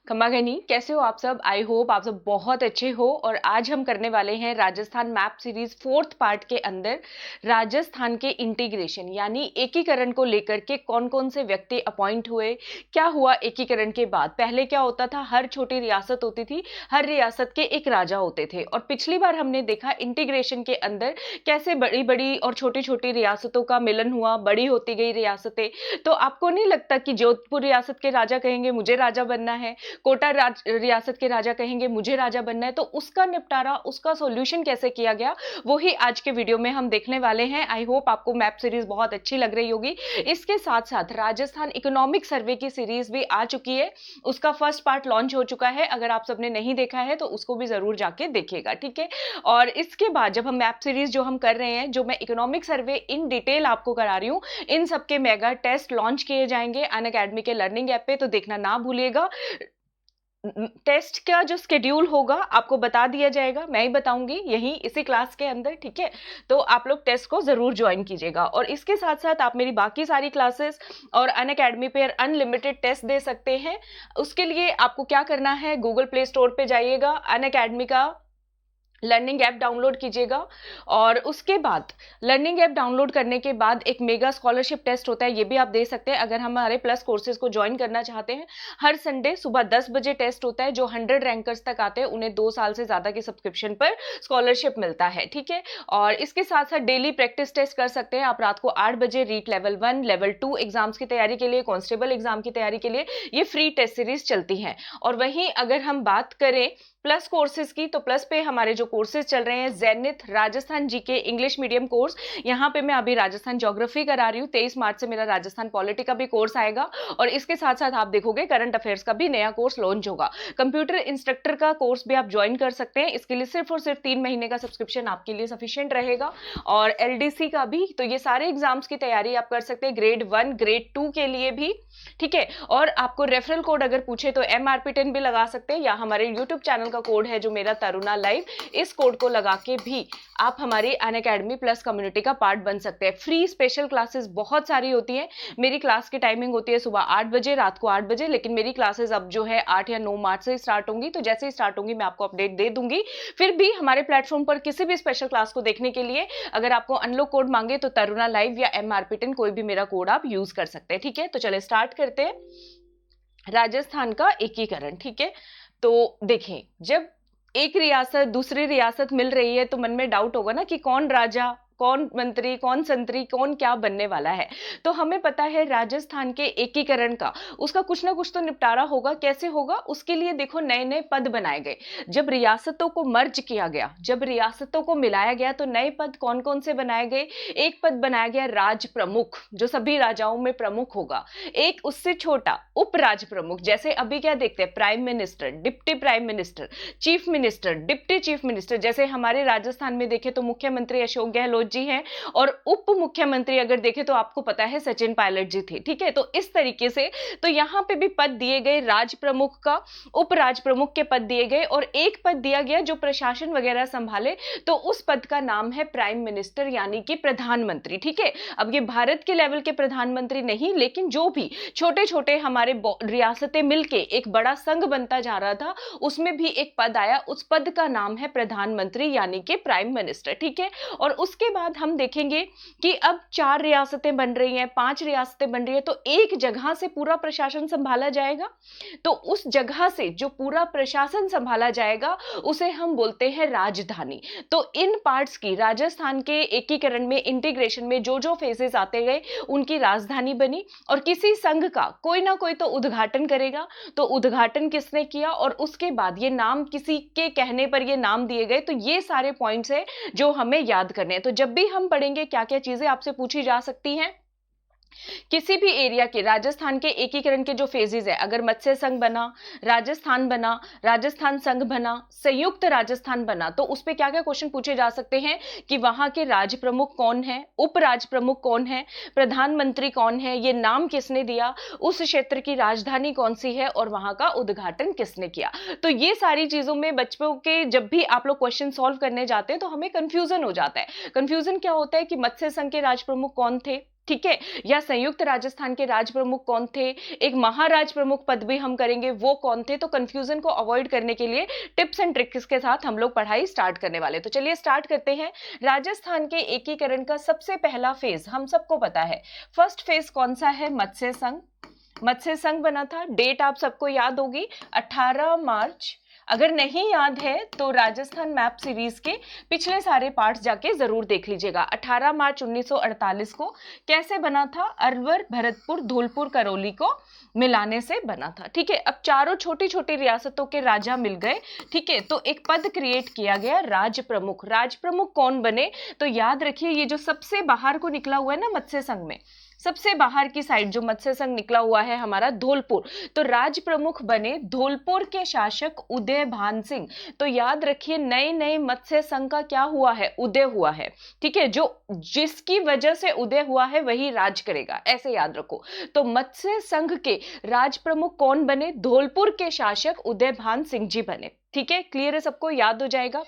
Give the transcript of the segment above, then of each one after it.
खम्मा-घनी, कैसे हो आप सब? आई होप आप सब बहुत अच्छे हो। और आज हम करने वाले हैं Rajasthan map series 4th part के अंदर राजस्थान के इंटीग्रेशन यानी एकीकरण को लेकर के कौन-कौन से व्यक्ति अपॉइंट हुए, क्या हुआ एकीकरण के बाद। पहले क्या होता था, हर छोटी रियासत होती थी, हर रियासत के एक राजा होते थे। और पिछली बार हमने देखा इंटीग्रेशन के अंदर कैसे बड़ी-बड़ी और छोटी-छोटी रियासतों का मिलन हुआ, बड़ी होती गई रियासतें। तो आपको नहीं लगता कि जोधपुर रियासत के राजा कहेंगे मुझे राजा बनना है, कोटा रियासत के राजा कहेंगे मुझे राजा बनना है, तो उसका निपटारा, उसका सॉल्यूशन कैसे किया गया, वो ही आज के वीडियो में हम देखने वाले हैं। आई होप आपको मैप सीरीज बहुत अच्छी लग रही होगी। इसके साथ साथ राजस्थान इकोनॉमिक सर्वे की सीरीज भी आ चुकी है, उसका फर्स्ट पार्ट लॉन्च हो चुका है। अगर आप सबने नहीं देखा है तो उसको भी जरूर जाके देखिएगा, ठीक है। और इसके बाद जब हम मैप सीरीज जो हम कर रहे हैं, जो मैं इकोनॉमिक सर्वे इन डिटेल आपको करा रही हूं, इन सबके मेगा टेस्ट लॉन्च किए जाएंगे अनअकैडमी के लर्निंग ऐप पे, तो देखना ना भूलिएगा। टेस्ट का जो शेड्यूल होगा आपको बता दिया जाएगा, मैं ही बताऊंगी यहीं इसी क्लास के अंदर, ठीक है। तो आप लोग टेस्ट को जरूर ज्वाइन कीजिएगा। और इसके साथ साथ आप मेरी बाकी सारी क्लासेस और अनअकैडमी पे अनलिमिटेड टेस्ट दे सकते हैं। उसके लिए आपको क्या करना है, गूगल प्ले स्टोर पे जाइएगा, अनअकैडमी का लर्निंग ऐप डाउनलोड कीजिएगा। और उसके बाद लर्निंग ऐप डाउनलोड करने के बाद एक मेगा स्कॉलरशिप टेस्ट होता है, ये भी आप दे सकते हैं अगर हमारे प्लस कोर्सेज को ज्वाइन करना चाहते हैं। हर संडे सुबह 10 बजे टेस्ट होता है। जो 100 रैंकर्स तक आते हैं उन्हें 2 साल से ज्यादा की सब्सक्रिप्शन पर स्कॉलरशिप मिलता है, ठीक है। और इसके साथ साथ डेली प्रैक्टिस टेस्ट कर सकते हैं आप रात को 8 बजे। रीट लेवल 1, लेवल 2 एग्जाम्स की तैयारी के लिए, कांस्टेबल एग्जाम की तैयारी के लिए ये फ्री टेस्ट सीरीज चलती है। और वहीं अगर हम बात करें प्लस कोर्सेज की, तो प्लस पे हमारे जो कोर्सेज चल रहे हैं, zenith, Rajasthan GK English medium course, यहाँ पे मैं अभी राजस्थान ज्योग्राफी करा रही हूँ। 23 मार्च से मेरा राजस्थान पॉलिटी का भी कोर्स आएगा। और इसके साथ साथ आप देखोगे करंट अफेयर्स का भी नया कोर्स लॉन्च होगा। कंप्यूटर इंस्ट्रक्टर का कोर्स भी आप ज्वाइन कर सकते हैं। इसके लिए सिर्फ और सिर्फ 3 महीने का सब्सक्रिप्शन आपके लिए सफिशियंट रहेगा। और एलडीसी का भी, तो ये सारे एग्जाम्स की तैयारी आप कर सकते हैं, ग्रेड 1 ग्रेड 2 के लिए भी, ठीक है। और आपको रेफरल कोड अगर पूछे तो MRP10 भी लगा सकते हैं, या हमारे यूट्यूब चैनल का कोड है जो मेरा तरुणा लाइव, इस कोड को लगा के भी आप हमारी अनअकैडमी प्लस कम्युनिटी का पार्ट बन सकते हैं। फ्री स्पेशल क्लासेस बहुत सारी होती है। मेरी क्लास की टाइमिंग होती है सुबह 8 बजे, रात को 8 बजे, लेकिन मेरी क्लासेस अब जो है 8 या 9 मार्च से स्टार्ट होंगी। तो जैसे ही स्टार्ट होंगी मैं आपको अपडेट दे दूंगी। फिर भी हमारे प्लेटफॉर्म पर किसी भी स्पेशल क्लास को देखने के लिए अगर आपको अनलॉक कोड मांगे तो तरुणा लाइव या MRP10 कोई भी मेरा कोड आप यूज कर सकते हैं, ठीक है। तो चले स्टार्ट करते हैं राजस्थान का एकीकरण, ठीक है। तो देखें, जब एक रियासत दूसरी रियासत मिल रही है तो मन में डाउट होगा ना कि कौन राजा, कौन मंत्री, कौन संतरी, कौन क्या बनने वाला है। तो हमें पता है राजस्थान के एकीकरण का उसका कुछ ना कुछ तो निपटारा होगा। कैसे होगा, उसके लिए देखो नए नए पद बनाए गए। जब रियासतों को मर्ज किया गया, जब रियासतों को मिलाया गया, तो नए पद कौन कौन से बनाए गए। एक पद बनाया गया राज प्रमुख, जो सभी राजाओं में प्रमुख होगा। एक उससे छोटा उप राज प्रमुख, जैसे अभी क्या देखते हैं, prime minister, deputy prime minister, chief minister, deputy chief minister. जैसे हमारे राजस्थान में देखे तो मुख्यमंत्री अशोक गहलोत जी हैं, और उप मुख्यमंत्री अगर देखें तो आपको पता है सचिन पायलट जी थे, ठीक है। तो इस तरीके से तो यहां पे भी पद दिए गए, राज प्रमुख का, उप राज प्रमुख के पद दिए गए, और एक पद दिया गया जो प्रशासन वगैरह संभाले, तो उस पद का नाम है प्राइम मिनिस्टर यानी कि प्रधानमंत्री, ठीक है। अब ये भारत के लेवल के प्रधानमंत्री नहीं, लेकिन जो भी छोटे छोटे हमारे रियासतें मिलके एक बड़ा संघ बनता जा रहा था, उसमें भी एक पद आया, उस पद का नाम है प्रधानमंत्री यानी कि प्राइम मिनिस्टर, ठीक है। और उसके बाद हम देखेंगे कि अब 4 रियासतें बन रही हैं, 5 रियासतें बन रही हैं, तो एक जगह से पूरा प्रशासन संभाला जाएगा। तो उस जगह से जो पूरा प्रशासन संभाला जाएगा उसे हम बोलते हैं राजधानी। तो इन पार्ट्स की राजस्थान के एकीकरण में, इंटीग्रेशन में जो जो फेजेस आते गए उनकी राजधानी बनी। और किसी संघ का कोई ना कोई तो उद्घाटन करेगा, तो उद्घाटन किसने किया, और उसके बाद ये नाम किसी के कहने पर ये नाम दिए गए। तो ये सारे पॉइंट्स है जो हमें याद करने हैं। तो जब भी हम पढ़ेंगे क्या क्या चीजें आपसे पूछी जा सकती हैं, किसी भी एरिया के, राजस्थान के एकीकरण के जो फेजेस है, अगर मत्स्य संघ बना, राजस्थान बना, राजस्थान संघ बना, संयुक्त राजस्थान बना, तो उस पे क्या क्या क्वेश्चन पूछे जा सकते हैं कि वहां के राज प्रमुख कौन है, उप राज प्रमुख कौन है, प्रधानमंत्री कौन है, ये नाम किसने दिया, उस क्षेत्र की राजधानी कौन सी है, और वहां का उद्घाटन किसने किया। तो ये सारी चीजों में बच्चों के जब भी आप लोग क्वेश्चन सॉल्व करने जाते हैं तो हमें कंफ्यूजन हो जाता है। कंफ्यूजन क्या होता है कि मत्स्य संघ के राज प्रमुख कौन थे, ठीक है, या संयुक्त राजस्थान के राज प्रमुख कौन थे, एक महाराज प्रमुख पद भी हम करेंगे, वो कौन थे। तो कंफ्यूजन को अवॉइड करने के लिए टिप्स एंड ट्रिक्स के साथ हम लोग पढ़ाई स्टार्ट करने वाले। तो चलिए स्टार्ट करते हैं। राजस्थान के एकीकरण का सबसे पहला फेज हम सबको पता है, फर्स्ट फेज कौन सा है, मत्स्य संघ। मत्स्य संघ बना था, डेट आप सबको याद होगी 18 मार्च। अगर नहीं याद है तो राजस्थान मैप सीरीज के पिछले सारे पार्ट्स जाके जरूर देख लीजिएगा। 18 मार्च 1948 को कैसे बना था, अलवर, भरतपुर, धौलपुर, करौली को मिलाने से बना था। ठीक है, अब चारों छोटी छोटी रियासतों के राजा मिल गए। ठीक है, तो एक पद क्रिएट किया गया, राज प्रमुख। राज प्रमुख कौन बने, तो याद रखिए ये जो सबसे बाहर को निकला हुआ है ना मत्स्य संघ में, सबसे बाहर की साइड जो मत्स्य संघ निकला हुआ है हमारा धौलपुर, तो राज प्रमुख बने धौलपुर के शासक उदय भान सिंह। तो याद रखिए नए नए मत्स्य संघ का क्या हुआ है, उदय हुआ है। ठीक है, जो जिसकी वजह से उदय हुआ है वही राज करेगा, ऐसे याद रखो। तो मत्स्य संघ के राज प्रमुख कौन बने, धौलपुर के शासक उदय भान सिंह जी बने। ठीक है, क्लियर है, सबको याद हो जाएगा।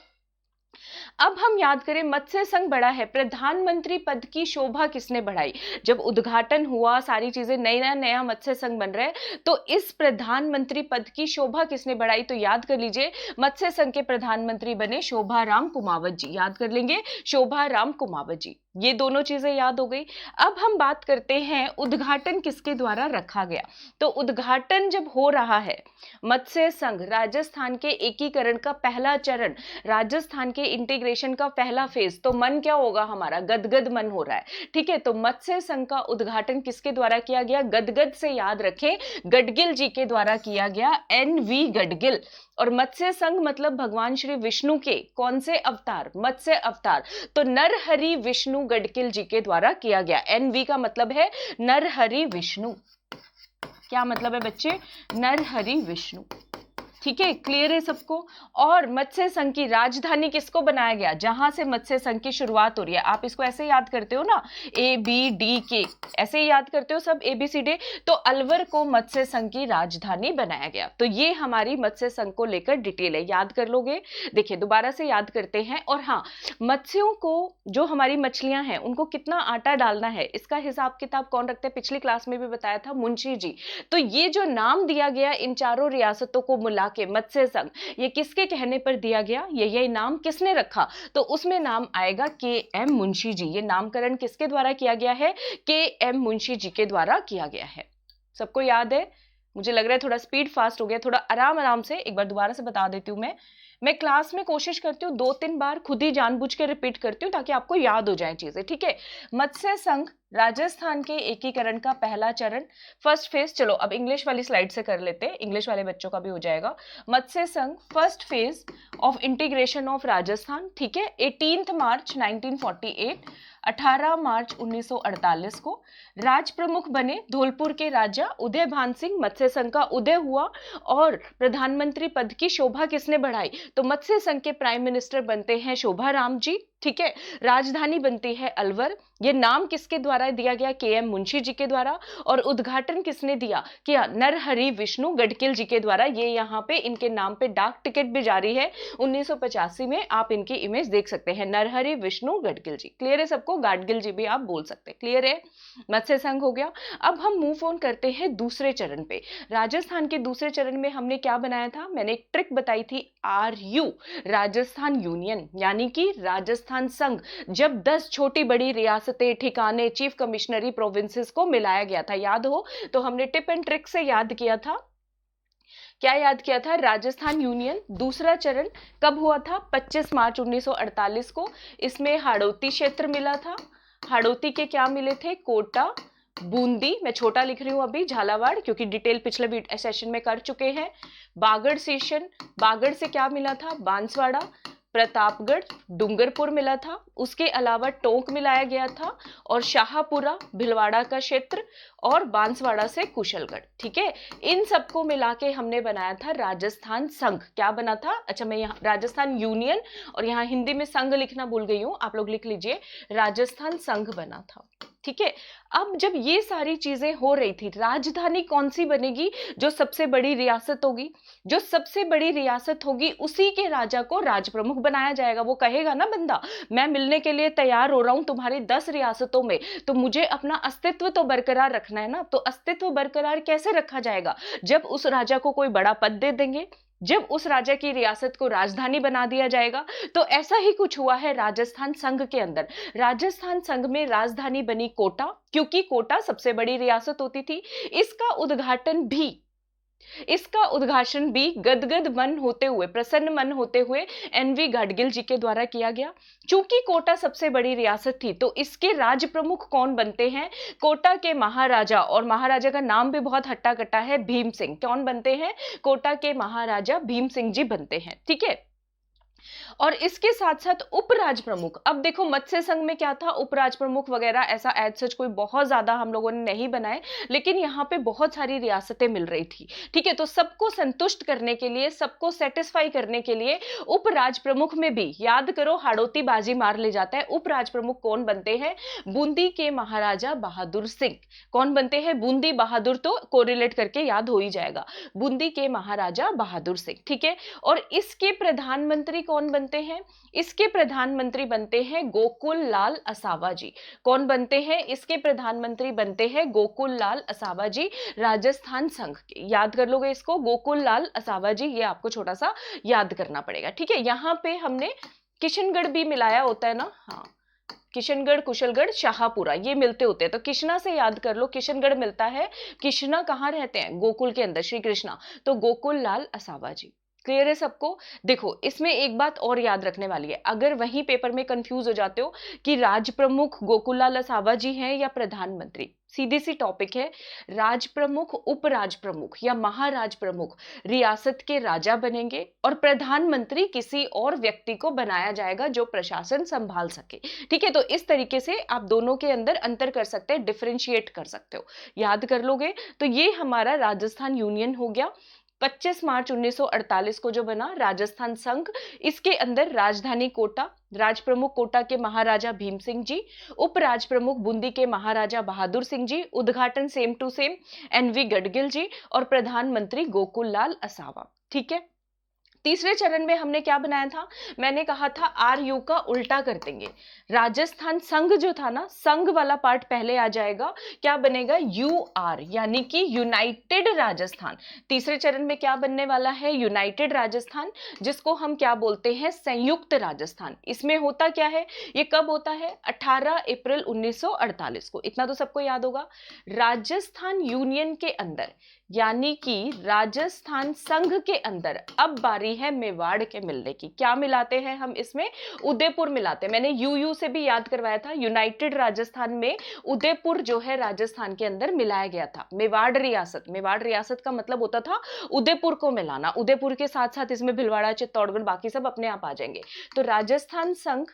अब हम याद करें मत्स्य संघ बढ़ा है, प्रधानमंत्री पद की शोभा किसने बढ़ाई, जब उद्घाटन हुआ सारी चीजें नया नया मत्स्य संघ बन रहे हैं, तो इस प्रधानमंत्री पद की शोभा किसने बढ़ाई, तो याद कर लीजिए मत्स्य संघ के प्रधानमंत्री बने शोभा राम कुमावत जी। याद कर लेंगे शोभा राम कुमावत जी, ये दोनों चीजें याद हो गई। अब हम बात करते हैं उद्घाटन किसके द्वारा रखा गया। तो उद्घाटन जब हो रहा है मत्स्य संघ राजस्थान के एकीकरण का पहला चरण, राजस्थान के इंटीग्रेशन का पहला फेज, तो मन क्या होगा हमारा, गदगद मन हो रहा है। ठीक है, तो मत्स्य संघ का उद्घाटन किसके द्वारा किया गया, गदगद से याद रखें गडगिल जी के द्वारा किया गया, NV गडगिल। और मत्स्य संघ मतलब भगवान श्री विष्णु के कौन से अवतार, मत्स्य अवतार, तो नरहरि विष्णु गडगिल जी के द्वारा किया गया। NV का मतलब है नरहरि विष्णु। क्या मतलब है बच्चे, नरहरि विष्णु। ठीक है, क्लियर है सबको। और मत्स्य संघ की राजधानी किसको बनाया गया, जहां से मत्स्य संघ की शुरुआत हो रही है, आप इसको ऐसे याद करते हो ना, ABDK, ऐसे ही याद करते हो सब ABCD, तो अलवर को मत्स्य संघ की राजधानी बनाया गया। तो ये हमारी मत्स्य संघ को लेकर डिटेल है, याद कर लोगे। देखिए दोबारा से याद करते हैं। और हाँ, मत्स्यों को, जो हमारी मछलियां हैं उनको कितना आटा डालना है, इसका हिसाब किताब कौन रखते हैं, पिछली क्लास में भी बताया था, मुंशी जी। तो ये जो नाम दिया गया इन चारों रियासतों को मिला के मत्स्य संघ, ये किसके कहने पर दिया गया, ये नाम किसने रखा, तो उसमें नाम आएगा KM मुंशी जी। ये नामकरण किसके द्वारा किया गया है, KM मुंशी जी के द्वारा किया गया है। सबको याद है, मुझे लग रहा है थोड़ा स्पीड फास्ट हो गया, थोड़ा आराम आराम से एक बार दोबारा से बता देती हूँ। मैं क्लास में कोशिश करती हूँ 2-3 बार खुद ही जानबूझ के रिपीट करती हूँ ताकि आपको याद हो जाए चीजें। ठीक है, मत्स्य संघ राजस्थान के एकीकरण का पहला चरण, फर्स्ट फेज। चलो अब इंग्लिश वाली स्लाइड से कर लेते हैं, इंग्लिश वाले बच्चों का भी हो जाएगा। मत्स्य संघ first phase of integration of Rajasthan. ठीक है, 18 मार्च 1948, 18 मार्च 1948 को राज प्रमुख बने धौलपुर के राजा उदय भान सिंह। मत्स्य संघ का उदय हुआ और प्रधानमंत्री पद की शोभा किसने बढ़ाई, तो मत्स्य संघ के प्राइम मिनिस्टर बनते हैं शोभा राम जी। ठीक है, राजधानी बनती है अलवर। ये नाम किसके द्वारा दिया गया, KM मुंशी जी के द्वारा। और उद्घाटन किसने दिया, क्या, नरहरि विष्णु गडगिल जी के द्वारा। ये यहाँ पे इनके नाम पे डाक टिकट भी जारी है 1985 में, आप इनकी इमेज देख सकते हैं, नरहरि विष्णु गडगिल जी। क्लियर है सबको, गाडगिल जी भी आप बोल सकते हैं। क्लियर है, मत्स्य संघ हो गया। अब हम मूव ऑन करते हैं दूसरे चरण पे। राजस्थान के दूसरे चरण में हमने क्या बनाया था, मैंने एक ट्रिक बताई थी, RU, राजस्थान यूनियन, यानी कि राजस्थान संघ। जब 10 छोटी बड़ी रियासतें, ठिकाने, चीफ कमिश्नरी प्रोविंसेस को मिलाया गया था, याद हो तो हमने टिप एंड ट्रिक से याद किया था। क्या याद किया था, राजस्थान यूनियन। दूसरा चरण कब हुआ था, 25 मार्च 1948 को। इसमें हाड़ौती क्षेत्र मिला था। हाड़ौती के क्या मिले थे, कोटा, बूंदी, मैं छोटा लिख रही हूं अभी, झालावाड़, क्योंकि डिटेल पिछले सेशन में कर चुके हैं। बागड़ सेशन, बागड़ से क्या मिला था, बांसवाड़ा, प्रतापगढ़, डूंगरपुर मिला था। उसके अलावा टोंक मिलाया गया था, और शाहपुरा, भिलवाड़ा का क्षेत्र, और बांसवाड़ा से कुशलगढ़। ठीक है, इन सबको मिला के हमने बनाया था राजस्थान संघ। क्या बना था, अच्छा मैं यहाँ राजस्थान यूनियन, और यहाँ हिंदी में संघ लिखना भूल गई हूँ, आप लोग लिख लीजिए, राजस्थान संघ बना था। ठीक है। अब जब ये सारी चीजें हो रही थी, राजधानी कौन सी बनेगी? जो सबसे बड़ी रियासत होगी, जो सबसे बड़ी रियासत होगी उसी के राजा को राज प्रमुख बनाया जाएगा। वो कहेगा ना बंदा, मैं मिलने के लिए तैयार हो रहा हूं तुम्हारी 10 रियासतों में, तो मुझे अपना अस्तित्व तो बरकरार रखना है ना। तो अस्तित्व बरकरार कैसे रखा जाएगा? जब उस राजा को कोई बड़ा पद दे देंगे, जब उस राजा की रियासत को राजधानी बना दिया जाएगा। तो ऐसा ही कुछ हुआ है राजस्थान संघ के अंदर। राजस्थान संघ में राजधानी बनी कोटा, क्योंकि कोटा सबसे बड़ी रियासत होती थी। इसका उद्घाटन भी गदगद मन होते हुए, प्रसन्न मन होते हुए एनवी गाडगिल जी के द्वारा किया गया। चूंकि कोटा सबसे बड़ी रियासत थी, तो इसके राज प्रमुख कौन बनते हैं? कोटा के महाराजा, और महाराजा का नाम भी बहुत हट्टा कट्टा है, भीम सिंह। कौन बनते हैं? कोटा के महाराजा भीम सिंह जी बनते हैं। ठीक है। और इसके साथ साथ उपराज प्रमुख, अब देखो मत्स्य संघ में क्या था, उपराज प्रमुख वगैरह ऐसा एज सच कोई बहुत ज्यादा हम लोगों ने नहीं बनाए, लेकिन यहाँ पे बहुत सारी रियासतें मिल रही थी। ठीक है। तो सबको संतुष्ट करने के लिए, सबको सेटिस्फाई करने के लिए उपराज प्रमुख में भी, याद करो, हाड़ौती बाजी मार ले जाता है। उपराज प्रमुख कौन बनते हैं? बूंदी के महाराजा बहादुर सिंह। कौन बनते हैं? बूंदी बहादुर, तो कोरिलेट करके याद हो ही जाएगा, बूंदी के महाराजा बहादुर सिंह। ठीक है। और इसके प्रधानमंत्री कौन बनते हैं? इसके प्रधानमंत्री बनते हैं गोकुल लाल असावा जी। कौन बनते हैं? इसके प्रधानमंत्री बनते हैं गोकुल लाल असावा जी, राजस्थान संघ के। याद कर लोगे इसको, गोकुल लाल असावा जी, ये आपको छोटा सा याद करना पड़ेगा। ठीक है। यहां पे हमने किशनगढ़ भी मिलाया होता है ना, हाँ, किशनगढ़, कुशलगढ़, शाहपुरा, ये मिलते होते हैं। तो किशना से याद कर लो, किशनगढ़ मिलता है। किशना कहाँ रहते हैं? गोकुल के अंदर, श्री कृष्णा। तो गोकुल लाल असावा जी। क्लियर है सबको? देखो इसमें एक बात और याद रखने वाली है, अगर वहीं पेपर में कंफ्यूज हो जाते हो कि राज प्रमुख गोकुललाल असावा जी हैं या प्रधानमंत्री, सीधी सी टॉपिक है। राज प्रमुख, उपराज प्रमुख या महाराज प्रमुख रियासत के राजा बनेंगे, और प्रधानमंत्री किसी और व्यक्ति को बनाया जाएगा जो प्रशासन संभाल सके। ठीक है। तो इस तरीके से आप दोनों के अंदर अंतर कर सकते हैं, डिफरेंशिएट कर सकते हो। याद कर लोगे तो ये हमारा राजस्थान यूनियन हो गया। 25 मार्च 1948 को जो बना राजस्थान संघ, इसके अंदर राजधानी कोटा, राज प्रमुख कोटा के महाराजा भीम सिंह जी, उपराज प्रमुख बूंदी के महाराजा बहादुर सिंह जी, उद्घाटन same to same N V Gadgil ji, और प्रधानमंत्री गोकुल लाल असावा। ठीक है। तीसरे चरण में हमने क्या बनाया था? मैंने कहा था आरयू का उल्टा कर देंगे। राजस्थान संघ जो था ना, संघ वाला पार्ट पहले आ जाएगा, क्या बनेगा? यूआर, यानी कि यूनाइटेड राजस्थान। तीसरे चरण में क्या बनने वाला है? यूनाइटेड राजस्थान, जिसको हम क्या बोलते हैं? संयुक्त राजस्थान। इसमें होता क्या है? ये कब होता है? 18 अप्रैल 1948 को। इतना तो सबको याद होगा। राजस्थान यूनियन के अंदर, यानी कि राजस्थान संघ के अंदर, अब बारी है मेवाड़ के मिलने की। क्या मिलाते हैं हम इसमें? उदयपुर मिलाते हैं। मैंने यूयू से भी याद करवाया था, यूनाइटेड राजस्थान में उदयपुर जो है राजस्थान के अंदर मिलाया गया था। मेवाड़ रियासत, मेवाड़ रियासत का मतलब होता था उदयपुर को मिलाना। उदयपुर के साथ साथ इसमें भिलवाड़ा, चित्तौड़गढ़, बाकी सब अपने आप आ जाएंगे। तो राजस्थान संघ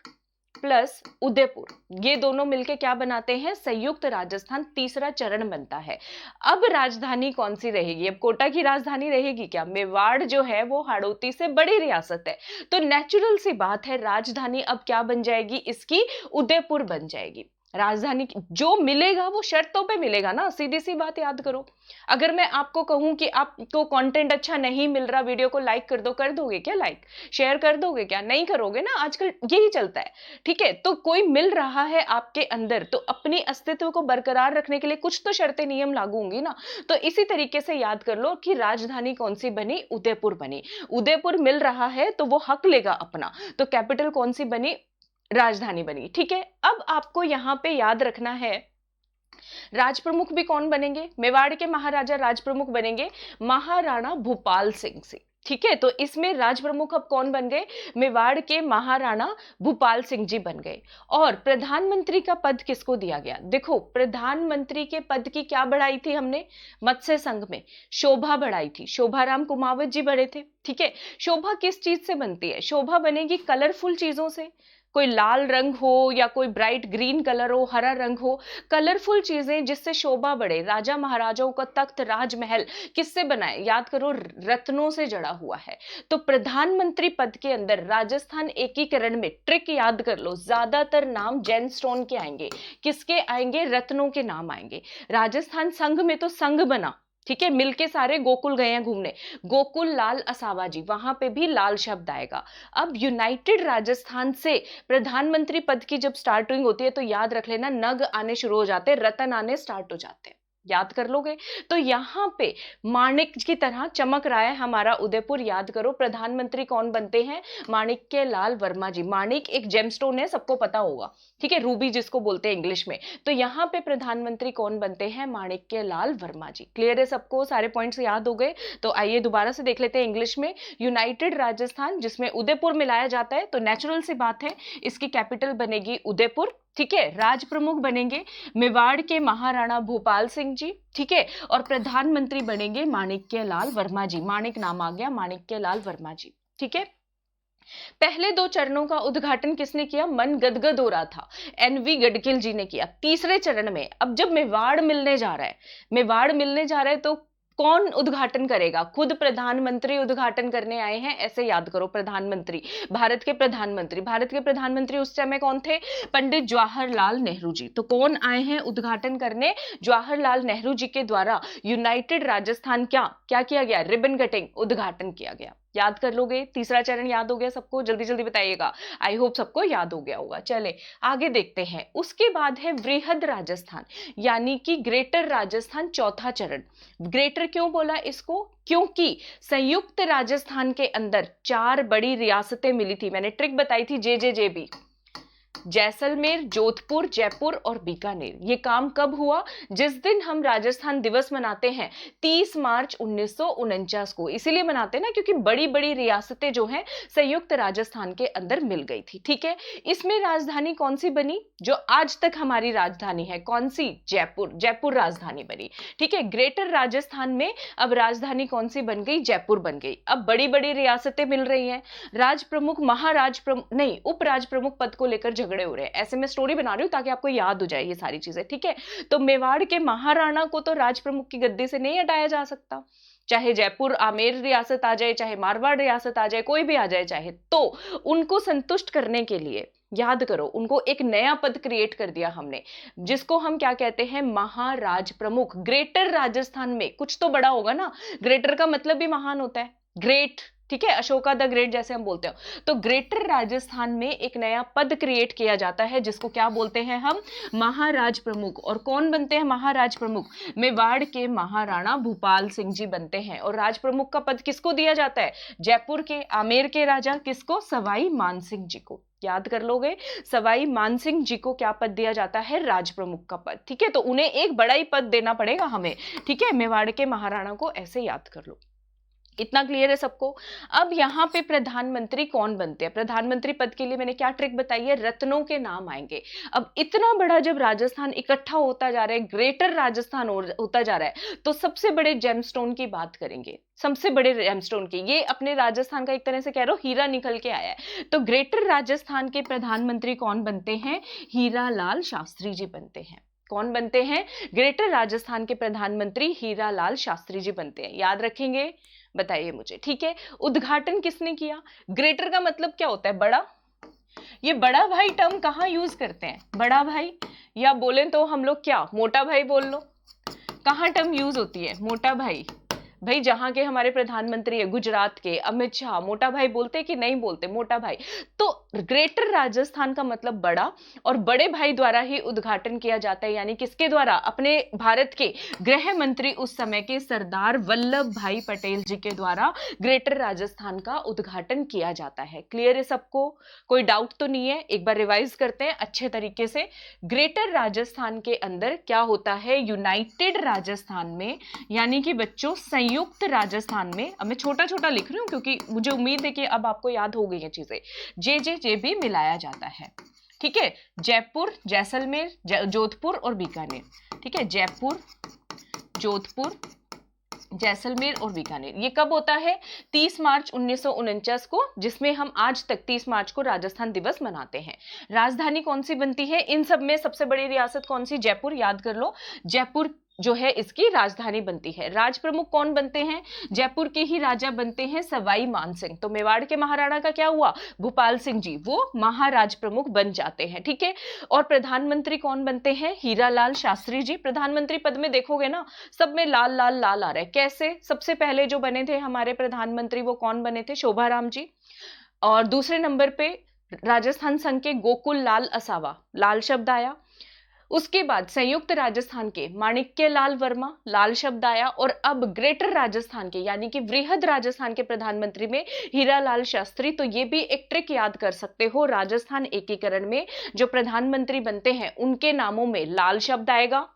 प्लस उदयपुर, ये दोनों मिलके क्या बनाते हैं? संयुक्त राजस्थान। तीसरा चरण बनता है। अब राजधानी कौन सी रहेगी? अब कोटा की राजधानी रहेगी क्या? मेवाड़ जो है वो हाड़ौती से बड़ी रियासत है, तो नेचुरल सी बात है राजधानी अब क्या बन जाएगी इसकी? उदयपुर बन जाएगी। राजधानी जो मिलेगा वो शर्तों पे मिलेगा ना, सीधी सी बात याद करो। अगर मैं आपको कहूं कि आपको कंटेंट अच्छा नहीं मिल रहा, वीडियो को लाइक कर दो, कर दोगे क्या? लाइक शेयर कर दोगे क्या? नहीं करोगे ना, आजकल यही चलता है। ठीक है। तो कोई मिल रहा है आपके अंदर, तो अपनी अस्तित्व को बरकरार रखने के लिए कुछ तो शर्तें नियम लागू होंगी ना। तो इसी तरीके से याद कर लो कि राजधानी कौन सी बनी? उदयपुर बनी। उदयपुर मिल रहा है तो वो हक लेगा अपना, तो कैपिटल कौन सी बनी? राजधानी बनी। ठीक है। अब आपको यहां पे याद रखना है राज प्रमुख भी कौन बनेंगे? मेवाड़ के महाराजा राज प्रमुख बनेंगे महाराणा भूपाल सिंह से। ठीक है। तो इसमें राज प्रमुख अब कौन बन गए? मेवाड़ के महाराणा भूपाल सिंह जी बन गए। और प्रधानमंत्री का पद किसको दिया गया? देखो प्रधानमंत्री के पद की क्या बढ़ाई थी हमने मत्स्य संघ में? शोभा बढ़ाई थी, शोभाराम कुमावत जी बढ़े थे। ठीक है। शोभा किस चीज से बनती है? शोभा बनेगी कलरफुल चीजों से, कोई लाल रंग हो या कोई ब्राइट ग्रीन कलर हो, हरा रंग हो, कलरफुल चीजें जिससे शोभा बढ़े। राजा महाराजाओं का तख्त राजमहल किससे बना है? याद करो, रत्नों से जड़ा हुआ है। तो प्रधानमंत्री पद के अंदर राजस्थान एकीकरण में ट्रिक याद कर लो, ज्यादातर नाम जेमस्टोन के आएंगे। किसके आएंगे? रत्नों के नाम आएंगे। राजस्थान संघ में तो संघ बना, ठीक है, मिलके सारे गोकुल गए हैं घूमने, गोकुल लाल असावा जी, वहां पे भी लाल शब्द आएगा। अब यूनाइटेड राजस्थान से प्रधानमंत्री पद की जब स्टार्टिंग होती है तो याद रख लेना, नग आने शुरू हो जाते हैं, रतन आने स्टार्ट हो जाते हैं। याद कर लोगे? तो यहां पे माणिक की तरह चमक रहा है हमारा उदयपुर। याद करो, प्रधानमंत्री कौन बनते हैं? माणिक्य लाल वर्मा जी। माणिक एक जेमस्टोन है, सबको पता होगा, ठीक है, रूबी जिसको बोलते हैं इंग्लिश में। तो यहां पे प्रधानमंत्री कौन बनते हैं? माणिक्य लाल वर्मा जी। क्लियर है सबको? सारे पॉइंट्स याद हो गए? तो आइए दोबारा से देख लेते हैं इंग्लिश में। यूनाइटेड राजस्थान जिसमें उदयपुर मिलाया जाता है, तो नेचुरल सी बात है इसकी कैपिटल बनेगी उदयपुर, ठीक है। राज प्रमुख बनेंगे मेवाड़ के महाराणा भूपाल सिंह जी, ठीक है, और प्रधानमंत्री बनेंगे माणिक्य लाल वर्मा जी। माणिक नाम आ गया, माणिक्य लाल वर्मा जी, ठीक है। पहले 2 चरणों का उद्घाटन किसने किया? मन गदगद हो रहा था, एनवी गडकिल जी ने किया। तीसरे चरण में अब जब मेवाड़ मिलने जा रहा है, मेवाड़ मिलने जा रहा है तो कौन उद्घाटन करेगा? खुद प्रधानमंत्री उद्घाटन करने आए हैं, ऐसे याद करो। प्रधानमंत्री, भारत के प्रधानमंत्री, भारत के प्रधानमंत्री उस समय कौन थे? पंडित जवाहरलाल नेहरू जी। तो कौन आए हैं उद्घाटन करने? जवाहरलाल नेहरू जी के द्वारा यूनाइटेड राजस्थान क्या क्या किया गया? रिबन कटिंग, उद्घाटन किया गया। याद कर लोगे? तीसरा चरण याद हो गया सबको? जल्दी जल्दी बताइएगा, आई होप सबको याद हो गया होगा। चले आगे देखते हैं। उसके बाद है वृहद राजस्थान, यानी कि ग्रेटर राजस्थान, चौथा चरण। ग्रेटर क्यों बोला इसको? क्योंकि संयुक्त राजस्थान के अंदर 4 बड़ी रियासतें मिली थी। मैंने ट्रिक बताई थी, JJJB, जैसलमेर, जोधपुर, जयपुर और बीकानेर। ये काम कब हुआ? जिस दिन हम राजस्थान दिवस मनाते हैं, 30 मार्च 1949 को। इसीलिए मनाते हैं ना, क्योंकि बड़ी बड़ी रियासतें जो हैं संयुक्त राजस्थान के अंदर मिल गई थी, ठीक है। इसमें राजधानी कौन सी बनी? जो आज तक हमारी राजधानी है, कौन सी? जयपुर। जयपुर राजधानी बनी, ठीक है। ग्रेटर राजस्थान में अब राजधानी कौन सी बन गई? जयपुर बन गई। अब बड़ी बड़ी रियासतें मिल रही हैं, राज प्रमुख, महाराज प्रमुख नहीं, उपराज प्रमुख पद को लेकर झगड़े हो रहे हैं। ऐसे में स्टोरी बना रही हूं ताकि आपको याद हो जाए ये सारी चीजें, ठीक है। तो मेवाड़ के महाराणा को तो राज प्रमुख की गद्दी से नहीं हटाया जा सकता, चाहे जयपुर आमेर रियासत आ जाए, चाहे मारवाड़ रियासत आ जाए, कोई भी आ जाए चाहे, तो उनको संतुष्ट करने के लिए, याद करो, उनको एक नया पद क्रिएट कर दिया हमने, जिसको हम क्या कहते हैं? महाराज प्रमुख। ग्रेटर राजस्थान में कुछ तो बड़ा होगा ना, ग्रेटर का मतलब भी महान होता है, ग्रेट, ठीक है, अशोका द ग्रेट जैसे हम बोलते हैं। तो ग्रेटर राजस्थान में एक नया पद क्रिएट किया जाता है, जिसको क्या बोलते हैं हम? महाराज प्रमुख। और कौन बनते हैं महाराज प्रमुख? मेवाड़ के महाराणा भूपाल सिंह जी बनते हैं। और राज प्रमुख का पद किसको दिया जाता है? जयपुर के आमेर के राजा किसको? सवाई मानसिंह जी को। याद कर लोगे? सवाई मानसिंह जी को क्या पद दिया जाता है? राज प्रमुख का पद, ठीक है। तो उन्हें एक बड़ा ही पद देना पड़ेगा हमें, ठीक है। मेवाड़ के महाराणा को ऐसे याद कर लो। इतना क्लियर है सबको? अब यहाँ पे प्रधानमंत्री कौन बनते हैं? प्रधानमंत्री पद के लिए मैंने क्या ट्रिक बताई है? रत्नों के नाम आएंगे। अब इतना बड़ा जब राजस्थान इकट्ठा होता जा रहा है, ग्रेटर राजस्थान होता जा रहा है, तो सबसे बड़े जेमस्टोन की बात करेंगे। सबसे बड़े जेमस्टोन की, ये अपने राजस्थान का एक तरह से कह रहे हो हीरा निकल के आया है। तो ग्रेटर राजस्थान के प्रधानमंत्री कौन बनते हैं? हीरा लाल शास्त्री जी बनते हैं। कौन बनते हैं? ग्रेटर राजस्थान के प्रधानमंत्री हीरा लाल शास्त्री जी बनते हैं। याद रखेंगे? बताइए मुझे, ठीक है। उद्घाटन किसने किया? ग्रेटर का मतलब क्या होता है? बड़ा। ये बड़ा भाई टर्म कहाँ यूज करते हैं? बड़ा भाई, या बोले तो हम लोग क्या, मोटा भाई बोल लो। कहाँ टर्म यूज होती है? मोटा भाई। भाई जहां के हमारे प्रधानमंत्री है, गुजरात के अमित शाह, मोटा भाई बोलते कि नहीं बोलते? मोटा भाई। तो ग्रेटर राजस्थान का मतलब बड़ा, और बड़े भाई द्वारा ही उद्घाटन किया जाता है। यानी किसके द्वारा? अपने भारत के गृह मंत्री उस समय के सरदार वल्लभ भाई पटेल जी के द्वारा ग्रेटर राजस्थान का उद्घाटन किया जाता है। क्लियर है सबको? कोई डाउट तो नहीं है? एक बार रिवाइज करते हैं अच्छे तरीके से। ग्रेटर राजस्थान के अंदर क्या होता है? यूनाइटेड राजस्थान में, यानी कि बच्चों संयुक्त राजस्थान में, अब मैं छोटा छोटा लिख रही हूं क्योंकि मुझे उम्मीद है कि अब आपको याद हो गई है चीजें, JJJB मिलाया जाता है, ठीक है। जयपुर, जैसलमेर, जोधपुर और बीकानेर, ठीक है। जयपुर, जोधपुर जैसलमेर और बीकानेर। ये कब होता है? 30 मार्च 1949 को, जिसमें हम आज तक 30 मार्च को राजस्थान दिवस मनाते हैं। राजधानी कौन सी बनती है? इन सब में सबसे बड़ी रियासत कौन सी? जयपुर, याद कर लो। जयपुर जो है इसकी राजधानी बनती है। राज प्रमुख कौन बनते हैं? जयपुर के ही राजा बनते हैं सवाई मानसिंह। तो मेवाड़ के महाराणा का क्या हुआ? भूपाल सिंह जी, वो महाराज प्रमुख बन जाते हैं। ठीक है। और प्रधानमंत्री कौन बनते हैं? हीरालाल शास्त्री जी। प्रधानमंत्री पद में देखोगे ना, सब में लाल लाल लाल आ रहा है। कैसे? सबसे पहले जो बने थे हमारे प्रधानमंत्री वो कौन बने थे? शोभाराम जी। और दूसरे नंबर पे राजस्थान संघ के गोकुल लाल असावा, लाल शब्द आया। उसके बाद संयुक्त राजस्थान के माणिक्य लाल वर्मा, लाल शब्द आया। और अब ग्रेटर राजस्थान के यानी कि वृहद राजस्थान के प्रधानमंत्री में हीरालाल शास्त्री। तो ये भी एक ट्रिक याद कर सकते हो, राजस्थान एकीकरण में जो प्रधानमंत्री बनते हैं उनके नामों में लाल शब्द आएगा,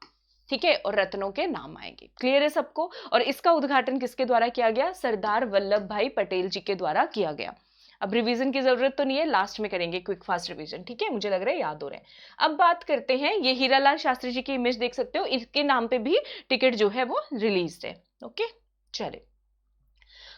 ठीक है, और रत्नों के नाम आएंगे। क्लियर है सबको? और इसका उद्घाटन किसके द्वारा किया गया? सरदार वल्लभ भाई पटेल जी के द्वारा किया गया। अब रिवीजन की जरूरत तो नहीं है, लास्ट में करेंगे क्विक फास्ट रिवीजन। ठीक है, मुझे लग रहा है याद हो रहे हैं। अब बात करते हैं, ये हीरालाल शास्त्री जी की इमेज देख सकते हो, इसके नाम पे भी टिकट जो है वो रिलीज है। ओके, चले।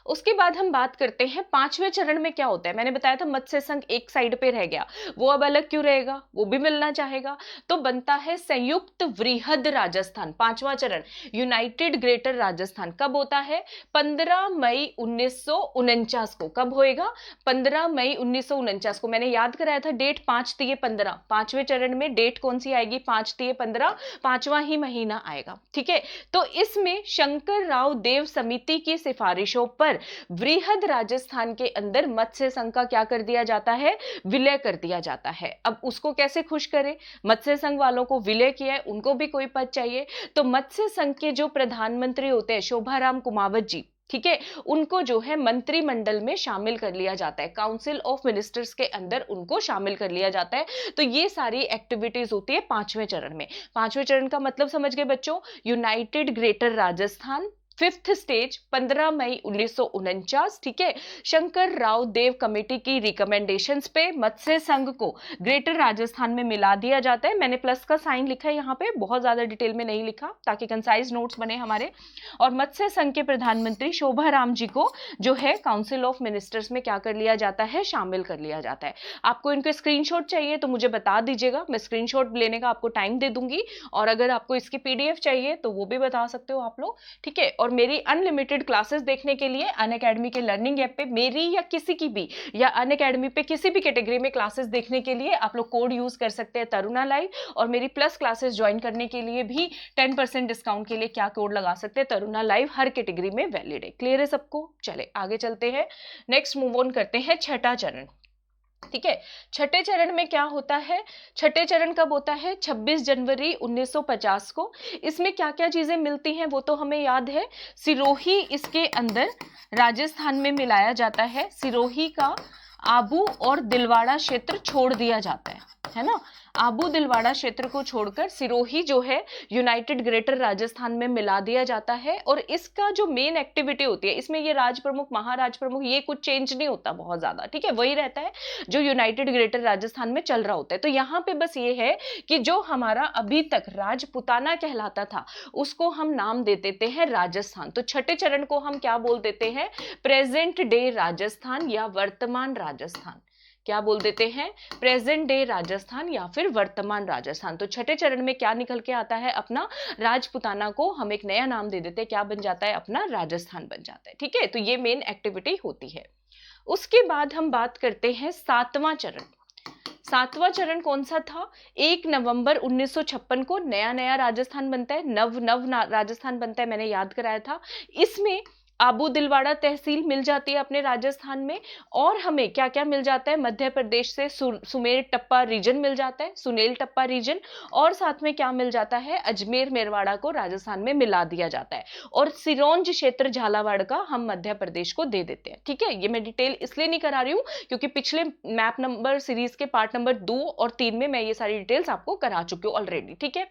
उसके बाद हम बात करते हैं पांचवें चरण में क्या होता है। मैंने बताया था मत्स्य संघ एक साइड पे रह गया, वो अब अलग क्यों रहेगा? वो भी मिलना चाहेगा। तो बनता है संयुक्त वृहद राजस्थान, पांचवा चरण, यूनाइटेड ग्रेटर राजस्थान। कब होता है? 15 मई 1949 को। कब होएगा? 15 मई 1949 को। मैंने याद कराया था डेट, 5 तिये 15। पांचवें चरण में डेट कौन सी आएगी? 5 तिये 15, पांचवा ही महीना आएगा। ठीक है। तो इसमें शंकर राव देव समिति की सिफारिशों पर वृहद राजस्थान के अंदर मत्स्य संघ का क्या कर दिया जाता है? विलय कर दिया जाता है। अब उसको कैसे खुश करें? मत्स्य संघ वालों को विलय किया है, उनको भी कोई पद चाहिए। तो मत्स्य संघ के जो प्रधानमंत्री होते हैं शोभाराम कुमावत जी, ठीक है, उनको जो है मंत्रिमंडल में शामिल कर लिया जाता है, काउंसिल ऑफ मिनिस्टर्स के अंदर उनको शामिल कर लिया जाता है। तो ये सारी एक्टिविटीज होती है पांचवें चरण में। पांचवें चरण का मतलब समझ गए बच्चों? United greater Rajasthan, fifth stage 15 मई 1949। ठीक है। शंकर राव देव कमेटी की रिकमेंडेशंस पे मत्स्य संघ को ग्रेटर राजस्थान में मिला दिया जाता है। मैंने प्लस का साइन लिखा है यहाँ पे, बहुत ज्यादा डिटेल में नहीं लिखा ताकि कंसाइज नोट्स बने हमारे। और मत्स्य संघ के प्रधानमंत्री शोभाराम जी को जो है काउंसिल ऑफ मिनिस्टर्स में क्या कर लिया जाता है? शामिल कर लिया जाता है। आपको इनके स्क्रीनशॉट चाहिए तो मुझे बता दीजिएगा, मैं स्क्रीनशॉट लेने का आपको टाइम दे दूंगी। और अगर आपको इसकी पीडीएफ चाहिए तो वो भी बता सकते हो आप लोग। ठीक है। और मेरी अनलिमिटेड क्लासेस देखने के लिए अनअकैडमी के लर्निंग ऐप पे मेरी या किसी की भी, या अनअकैडमी पे किसी भी कैटेगरी में क्लासेस देखने के लिए आप लोग कोड यूज कर सकते हैं तरुणा लाइव। और मेरी प्लस क्लासेस ज्वाइन करने के लिए भी 10% डिस्काउंट के लिए क्या कोड लगा सकते हैं? तरुणा लाइव, हर कैटेगरी में वैलिड है। क्लियर है सबको? चले आगे चलते हैं, नेक्स्ट मूव ऑन करते हैं छठा चरण। ठीक है। छठे चरण में क्या होता है? छठे चरण कब होता है? 26 जनवरी 1950 को। इसमें क्या क्या चीजें मिलती हैं वो तो हमें याद है। सिरोही इसके अंदर राजस्थान में मिलाया जाता है। सिरोही का आबू और दिलवाड़ा क्षेत्र छोड़ दिया जाता है ना। आबू दिलवाड़ा क्षेत्र को छोड़कर सिरोही जो है यूनाइटेड ग्रेटर राजस्थान में मिला दिया जाता है। और इसका जो मेन एक्टिविटी होती है, इसमें ये राज प्रमुख, महाराज प्रमुख, ये कुछ चेंज नहीं होता बहुत ज्यादा। ठीक है, वही रहता है जो यूनाइटेड ग्रेटर राजस्थान में चल रहा होता है। तो यहाँ पे बस ये है कि जो हमारा अभी तक राजपुताना कहलाता था उसको हम नाम दे देते हैं राजस्थान। तो छठे चरण को हम क्या बोल देते हैं? प्रेजेंट डे राजस्थान या वर्तमान राजस्थान। क्या बोल देते हैं? प्रेजेंट डे राजस्थान या फिर वर्तमान राजस्थान। तो छठे चरण में क्या निकल के आता है? अपना राजपुताना को हम एक नया नाम दे देते हैं, क्या बन जाता है? अपना राजस्थान बन जाता है। ठीक है, तो ये मेन एक्टिविटी होती है। उसके बाद हम बात करते हैं सातवां चरण। सातवां चरण कौन सा था? 1 नवंबर 1956 को नया नया राजस्थान बनता है, नव राजस्थान बनता है, मैंने याद कराया था। इसमें आबू दिलवाड़ा तहसील मिल जाती है अपने राजस्थान में। और हमें क्या क्या मिल जाता है? मध्य प्रदेश से सुमेर टप्पा रीजन मिल जाता है, सुनेल टप्पा रीजन। और साथ में क्या मिल जाता है? अजमेर मेरवाड़ा को राजस्थान में मिला दिया जाता है। और सिरोंज क्षेत्र झालावाड़ का हम मध्य प्रदेश को दे देते हैं। ठीक है, ये मैं डिटेल इसलिए नहीं करा रही हूँ क्योंकि पिछले मैप नंबर सीरीज के पार्ट नंबर 2 और 3 में मैं ये सारी डिटेल्स आपको करा चुकी हूँ ऑलरेडी। ठीक है,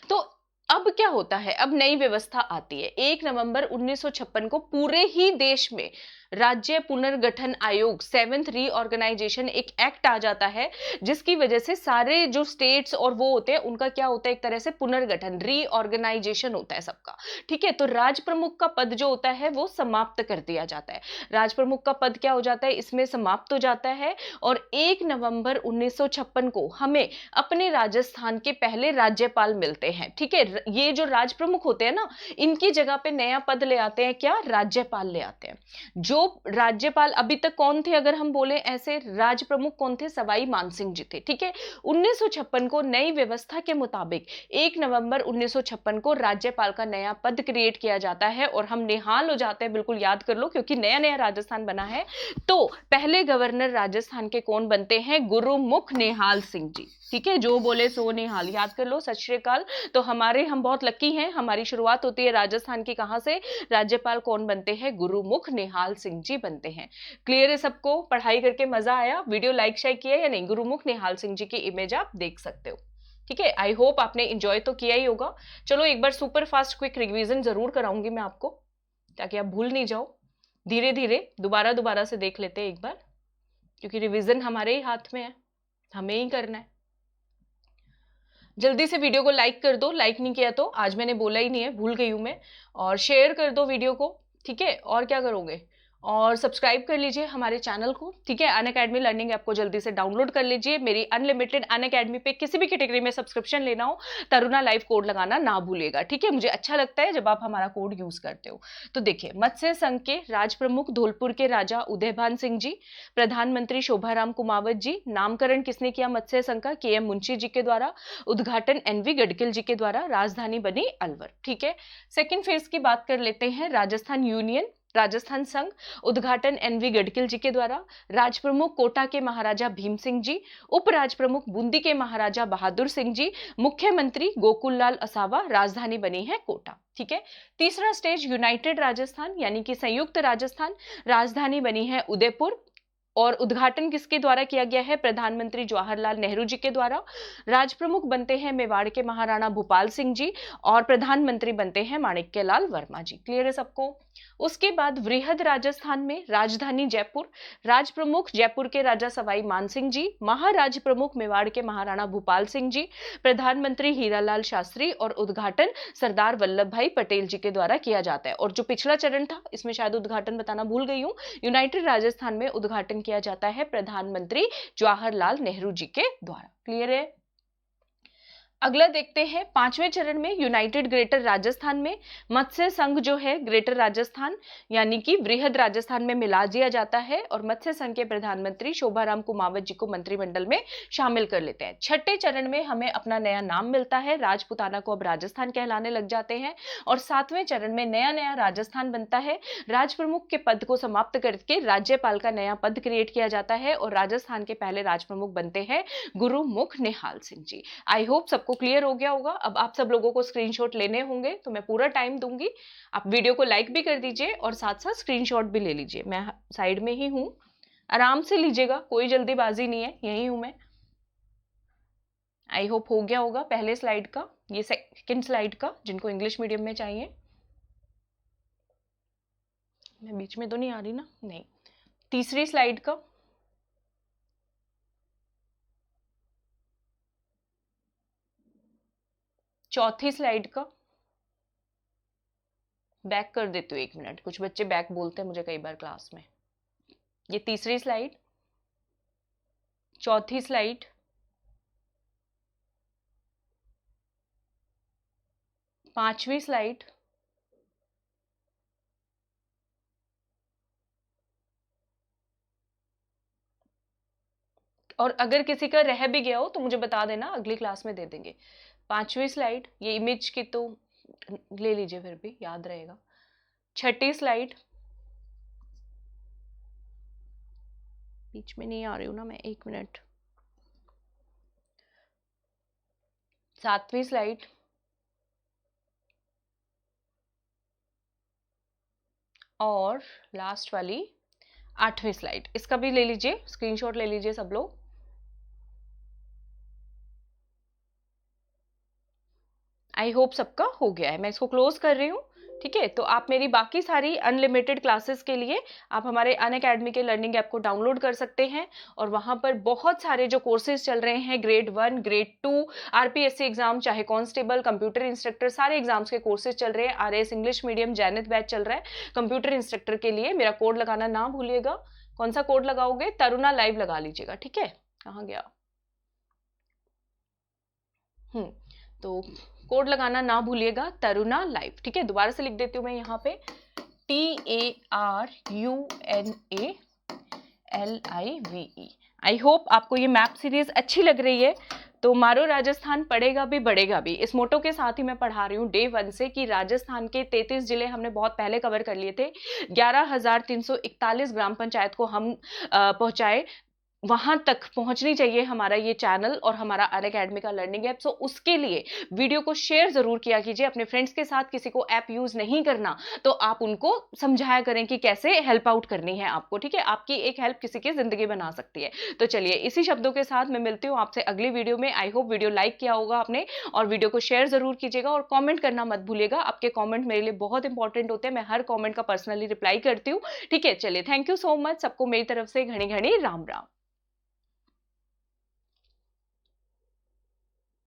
तो अब क्या होता है? अब नई व्यवस्था आती है। 1 नवंबर 1956 को पूरे ही देश में राज्य पुनर्गठन आयोग, 7th रीऑर्गेनाइजेशन एक एक्ट आ जाता है, जिसकी वजह से सारे जो स्टेट्स और वो होते हैं उनका क्या होता है, एक तरह से पुनर्गठन, रीऑर्गेनाइजेशन होता है सबका। ठीक है, तो राज प्रमुख का पद जो होता है वो समाप्त कर दिया जाता है। राज प्रमुख का पद क्या हो जाता है, इसमें समाप्त हो जाता है। और 1 नवंबर 1956 को हमें अपने राजस्थान के पहले राज्यपाल मिलते हैं। ठीक है, ये जो राज प्रमुख होते हैं ना, इनकी जगह पे नया पद ले आते हैं, क्या, राज्यपाल ले आते हैं। जो राज्यपाल अभी तक कौन थे, अगर हम बोले ऐसे, राज प्रमुख कौन थे, सवाई मानसिंह जी थे। ठीक है, 1956 को नई व्यवस्था के मुताबिक 1 नवंबर 1956 को राज्यपाल का नया पद क्रिएट किया जाता है और हम निहाल हो जाते हैं, बिल्कुल याद कर लो क्योंकि नया नया राजस्थान बना है। तो पहले गवर्नर राजस्थान के कौन बनते हैं, गुरुमुख निहाल सिंह जी। ठीक है, जो बोले सो निहाल, याद कर लो, सत श्री अकाल। तो हम बहुत लकी हैं, हमारी शुरुआत होती है राजस्थान की, कहां से, राज्यपाल कौन बनते हैं, गुरुमुख निहाल सिंह जी बनते हैं। क्लियर है सबको, पढ़ाई करके मजा आया, वीडियो लाइक शेयर किया या नहीं, गुरुमुख निहाल सिंह जी की इमेज आप देख सकते हो। ठीक है, आई होप आपने एंजॉय तो किया ही होगा। चलो एक बार सुपर फास्ट क्विक रिवीजन जरूर कराऊंगी मैं आपको, ताकि आप भूल नहीं जाओ। धीरे धीरे दोबारा से देख लेते हैं एक बार, क्योंकि रिवीजन हमारे ही हाथ में है, हमें ही करना है। जल्दी से वीडियो को लाइक कर दो, लाइक नहीं किया तो, आज मैंने बोला ही नहीं है, भूल गई हूं मैं। और शेयर कर दो वीडियो को। ठीक है, और क्या करोगे, और सब्सक्राइब कर लीजिए हमारे चैनल को। ठीक है, अनअकैडमी लर्निंग ऐप को जल्दी से डाउनलोड कर लीजिए। मेरी अनलिमिटेड अनअकैडमी पे किसी भी कैटेगरी में सब्सक्रिप्शन लेना हो, तरुणा लाइव कोड लगाना ना भूलिएगा। ठीक है, मुझे अच्छा लगता है जब आप हमारा कोड यूज करते हो। तो देखिए, मत्स्य संघ के राज प्रमुख धौलपुर के राजा उदयभान सिंह जी, प्रधानमंत्री शोभाराम कुमावत जी। नामकरण किसने किया मत्स्य संघ का, KM मुंशी जी के द्वारा। उद्घाटन NV गडकिल जी के द्वारा। राजधानी बनी अलवर। ठीक है, सेकेंड फेज की बात कर लेते हैं, राजस्थान यूनियन, राजस्थान संघ। उद्घाटन NV गडकिल जी के द्वारा। राज प्रमुख कोटा के महाराजा भीम सिंह जी। उपराज प्रमुख बूंदी के महाराजा बहादुर सिंह जी। मुख्यमंत्री गोकुल लाल असावा। राजधानी बनी है कोटा। ठीक है, तीसरा स्टेज यूनाइटेड राजस्थान यानी कि संयुक्त राजस्थान। राजधानी बनी है उदयपुर और उद्घाटन किसके द्वारा किया गया है, प्रधानमंत्री जवाहरलाल नेहरू जी के द्वारा। राज प्रमुख बनते हैं मेवाड़ के महाराणा भूपाल सिंह जी और प्रधानमंत्री बनते हैं माणिक्यलाल वर्मा जी। क्लियर है सबको। उसके बाद वृहद राजस्थान में राजधानी जयपुर। राज प्रमुख जयपुर के राजा सवाई मानसिंह जी। महाराज प्रमुख मेवाड़ के महाराणा भूपाल सिंह जी। प्रधानमंत्री हीरालाल शास्त्री और उद्घाटन सरदार वल्लभ भाई पटेल जी के द्वारा किया जाता है। और जो पिछला चरण था, इसमें शायद उद्घाटन बताना भूल गई हूं, यूनाइटेड राजस्थान में उद्घाटन किया जाता है प्रधानमंत्री जवाहरलाल नेहरू जी के द्वारा। क्लियर है। अगला देखते हैं, पांचवें चरण में यूनाइटेड ग्रेटर राजस्थान में मत्स्य संघ जो है ग्रेटर राजस्थान यानी कि वृहद राजस्थान में मिला दिया जाता है और मत्स्य संघ के प्रधानमंत्री शोभाराम कुमावत जी को मंत्रिमंडल में शामिल कर लेते हैं। छठे चरण में हमें अपना नया नाम मिलता है, राजपुताना को अब राजस्थान कहलाने लग जाते हैं। और सातवें चरण में नया नया राजस्थान बनता है। राज प्रमुख के पद को समाप्त करके राज्यपाल का नया पद क्रिएट किया जाता है और राजस्थान के पहले राज प्रमुख बनते हैं गुरुमुख निहाल सिंह जी। आई होप सबको क्लियर हो गया होगा। अब आप सब लोगों को स्क्रीनशॉट लेने होंगे तो मैं पूरा टाइम दूंगी, आप वीडियो को लाइक भी कर दीजिए और साथ साथ स्क्रीनशॉट भी ले लीजिए। मैं साइड में ही हूं, आराम से लीजिएगा, कोई जल्दीबाजी नहीं है, यही हूं मैं। आई होप हो गया होगा पहले स्लाइड का, ये सेकंड स्लाइड का, जिनको इंग्लिश मीडियम में चाहिए। मैं बीच में तो नहीं आ रही ना, नहीं। तीसरी स्लाइड का, चौथी स्लाइड का, बैक कर देती हूँ 1 मिनट, कुछ बच्चे बैक बोलते हैं मुझे कई बार क्लास में। ये तीसरी स्लाइड, चौथी स्लाइड, पांचवी स्लाइड, और अगर किसी का रह भी गया हो तो मुझे बता देना, अगली क्लास में दे देंगे। पांचवी स्लाइड, ये इमेज की तो ले लीजिए फिर भी याद रहेगा। छठी स्लाइड, बीच में नहीं आ रही हूं ना मैं, 1 मिनट। सातवीं स्लाइड, और लास्ट वाली 8वीं स्लाइड। इसका भी ले लीजिए स्क्रीनशॉट, ले लीजिए सब लोग। आई होप सबका हो गया है, मैं इसको क्लोज कर रही हूँ। ठीक है, तो आप मेरी बाकी सारी अनलिमिटेड क्लासेस के लिए आप हमारे अनअकैडमी के लर्निंग ऐप को डाउनलोड कर सकते हैं और वहां पर बहुत सारे जो कोर्सेज चल रहे हैं ग्रेड 1, ग्रेड 2, आरपीएससी एग्जाम, चाहे कांस्टेबल, कंप्यूटर इंस्ट्रक्टर, सारे एग्जाम्स के कोर्सेज चल रहे हैं। आरएस इंग्लिश मीडियम जैनित बैच चल रहा है कंप्यूटर इंस्ट्रक्टर के लिए। मेरा कोड लगाना ना भूलिएगा। कौन सा कोड लगाओगे? तरुणा लाइव लगा लीजिएगा। ठीक है, कहाँ गया? तो कोड लगाना ना भूलिएगा, तरुणा लाइव। ठीक है, दोबारा से लिख देती हूं मैं यहाँ पे, TARUNALIVE। आई होप आपको ये मैप सीरीज अच्छी लग रही है। तो मारो राजस्थान, पढ़ेगा भी बढ़ेगा भी, इस मोटो के साथ ही मैं पढ़ा रही हूँ डे 1 से कि राजस्थान के 33 जिले हमने बहुत पहले कवर कर लिए थे। 11,341 ग्राम पंचायत को हम पहुंचाए। वहां तक पहुंचनी चाहिए हमारा ये चैनल और हमारा अनअकैडमी का लर्निंग ऐप। सो उसके लिए वीडियो को शेयर जरूर किया कीजिए अपने फ्रेंड्स के साथ। किसी को ऐप यूज नहीं करना तो आप उनको समझाया करें कि कैसे हेल्प आउट करनी है आपको। ठीक है, आपकी एक हेल्प किसी की जिंदगी बना सकती है। तो चलिए, इसी शब्दों के साथ मैं मिलती हूँ आपसे अगली वीडियो में। आई होप वीडियो लाइक किया होगा आपने और वीडियो को शेयर जरूर कीजिएगा और कॉमेंट करना मत भूलिएगा। आपके कॉमेंट मेरे लिए बहुत इंपॉर्टेंट होते हैं, मैं हर कॉमेंट का पर्सनली रिप्लाई करती हूँ। ठीक है, चलिए, थैंक यू सो मच। सबको मेरी तरफ से घनी घनी राम राम।